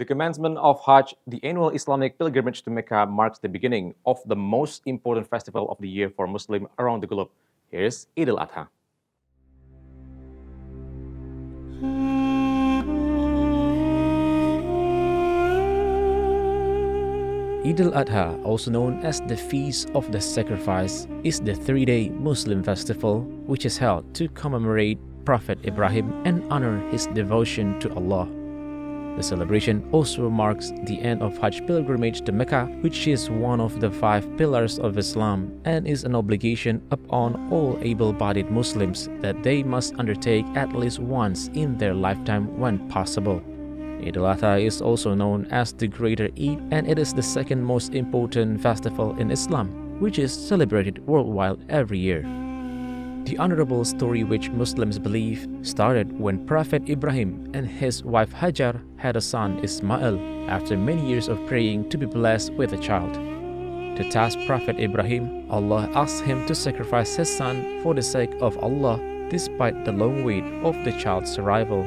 The commencement of Hajj, the annual Islamic pilgrimage to Mecca, marks the beginning of the most important festival of the year for Muslims around the globe. Here's Eid al-Adha. Eid al-Adha, also known as the Feast of the Sacrifice, is the three-day Muslim festival which is held to commemorate Prophet Ibrahim and honor his devotion to Allah. The celebration also marks the end of Hajj pilgrimage to Mecca, which is one of the 5 pillars of Islam and is an obligation upon all able-bodied Muslims that they must undertake at least once in their lifetime when possible. Eid al-Adha is also known as the Greater Eid, and it is the second most important festival in Islam, which is celebrated worldwide every year. The honorable story which Muslims believe started when Prophet Ibrahim and his wife Hajar had a son Ismail after many years of praying to be blessed with a child. To test Prophet Ibrahim, Allah asked him to sacrifice his son for the sake of Allah despite the long wait of the child's arrival.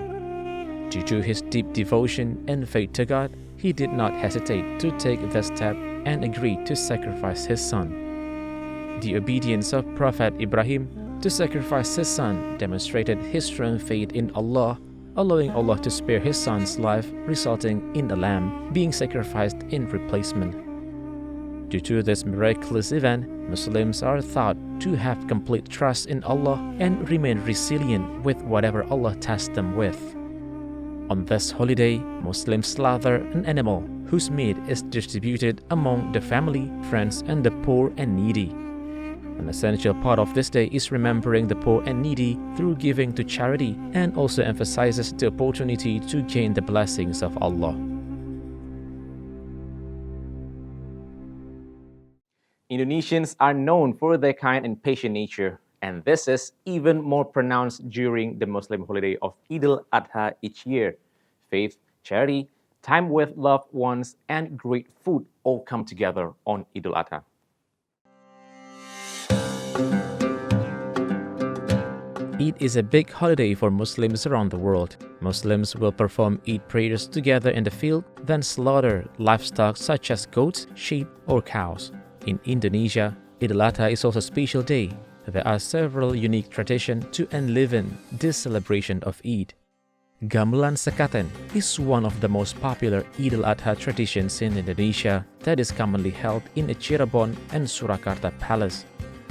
Due to his deep devotion and faith to God, he did not hesitate to take the step and agreed to sacrifice his son. The obedience of Prophet Ibrahim to sacrifice his son demonstrated his strong faith in Allah, allowing Allah to spare his son's life, resulting in a lamb being sacrificed in replacement. Due to this miraculous event, Muslims are thought to have complete trust in Allah and remain resilient with whatever Allah tests them with. On this holiday, Muslims slaughter an animal whose meat is distributed among the family, friends, and the poor and needy. An essential part of this day is remembering the poor and needy through giving to charity, and also emphasizes the opportunity to gain the blessings of Allah. Indonesians are known for their kind and patient nature, and this is even more pronounced during the Muslim holiday of Eid al-Adha each year. Faith, charity, time with loved ones, and great food all come together on Eid al-Adha. Eid is a big holiday for Muslims around the world. Muslims will perform Eid prayers together in the field, then slaughter livestock such as goats, sheep, or cows. In Indonesia, Eid al-Adha is also a special day. There are several unique traditions to enliven this celebration of Eid. Gamelan Sekaten is one of the most popular Eid al-Adha traditions in Indonesia that is commonly held in a Cirebon and Surakarta palace.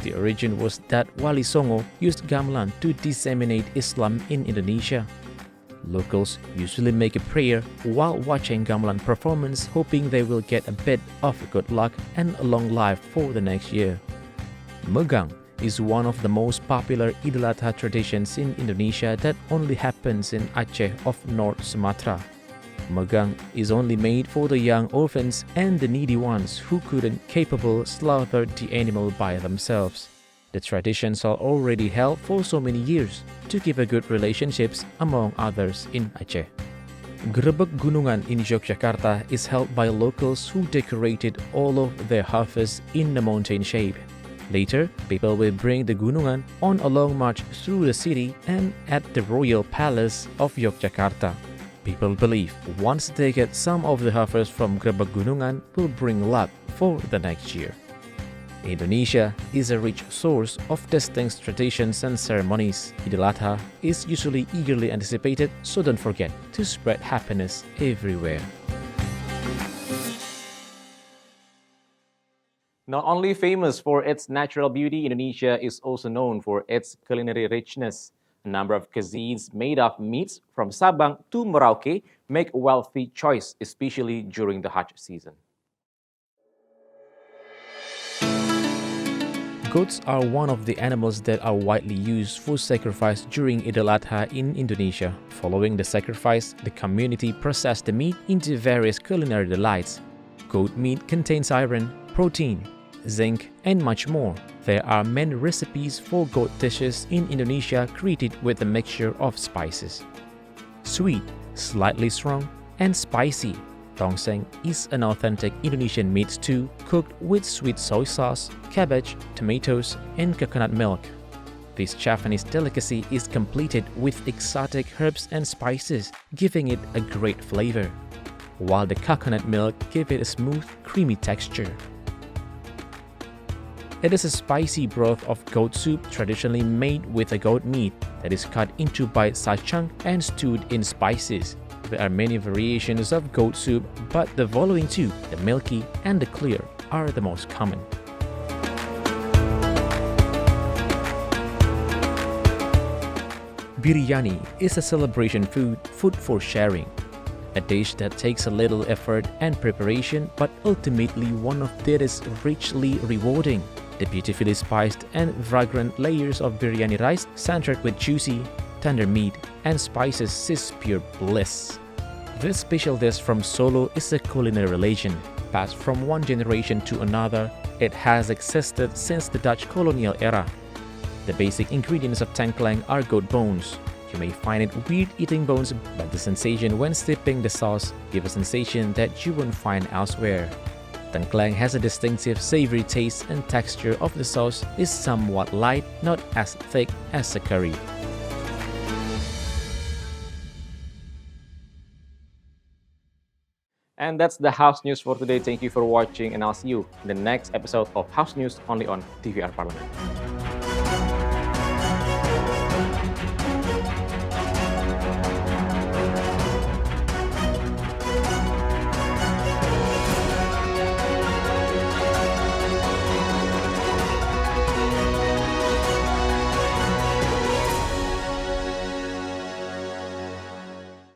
The origin was that Wali Songo used gamelan to disseminate Islam in Indonesia. Locals usually make a prayer while watching gamelan performance, hoping they will get a bit of good luck and a long life for the next year. Megang is one of the most popular Eid al-Adha traditions in Indonesia that only happens in Aceh of North Sumatra. Megang is only made for the young orphans and the needy ones who couldn't capable slaughter the animal by themselves. The traditions are already held for so many years to keep a good relationships among others in Aceh. Grebek Gunungan in Yogyakarta is held by locals who decorated all of their harvests in a mountain shape. Later, people will bring the gunungan on a long march through the city and at the royal palace of Yogyakarta. People believe once they get some of the harvest from Grebek Gunungan will bring luck for the next year. Indonesia is a rich source of distinct traditions and ceremonies. Eid al-Adha is usually eagerly anticipated, so don't forget to spread happiness everywhere. Not only famous for its natural beauty, Indonesia is also known for its culinary richness. A number of cuisines made of meats from Sabang to Merauke make a wealthy choice, especially during the Hajj season. Goats are one of the animals that are widely used for sacrifice during Eid al-Adha in Indonesia. Following the sacrifice, the community process the meat into various culinary delights. Goat meat contains iron, protein, zinc, and much more. There are many recipes for goat dishes in Indonesia created with a mixture of spices. Sweet, slightly strong, and spicy, tongseng is an authentic Indonesian meat stew cooked with sweet soy sauce, cabbage, tomatoes, and coconut milk. This Japanese delicacy is completed with exotic herbs and spices, giving it a great flavor. while the coconut milk gives it a smooth, creamy texture. It is a spicy broth of goat soup traditionally made with a goat meat that is cut into bite-sized chunks and stewed in spices. There are many variations of goat soup, but the following two, the milky and the clear, are the most common. Biryani is a celebration food for sharing. A dish that takes a little effort and preparation, but ultimately one of that is richly rewarding. The beautifully spiced and fragrant layers of biryani rice, centered with juicy, tender meat and spices, is pure bliss. This special dish from Solo is a culinary relation, passed from one generation to another. It has existed since the Dutch colonial era. The basic ingredients of tengkleng are goat bones. You may find it weird eating bones, but the sensation when sipping the sauce gives a sensation that you won't find elsewhere. Tengkleng has a distinctive savory taste, and texture of the sauce is somewhat light, not as thick as a curry. And that's the House News for today. Thank you for watching, and I'll see you in the next episode of House News only on TVR Parlemen.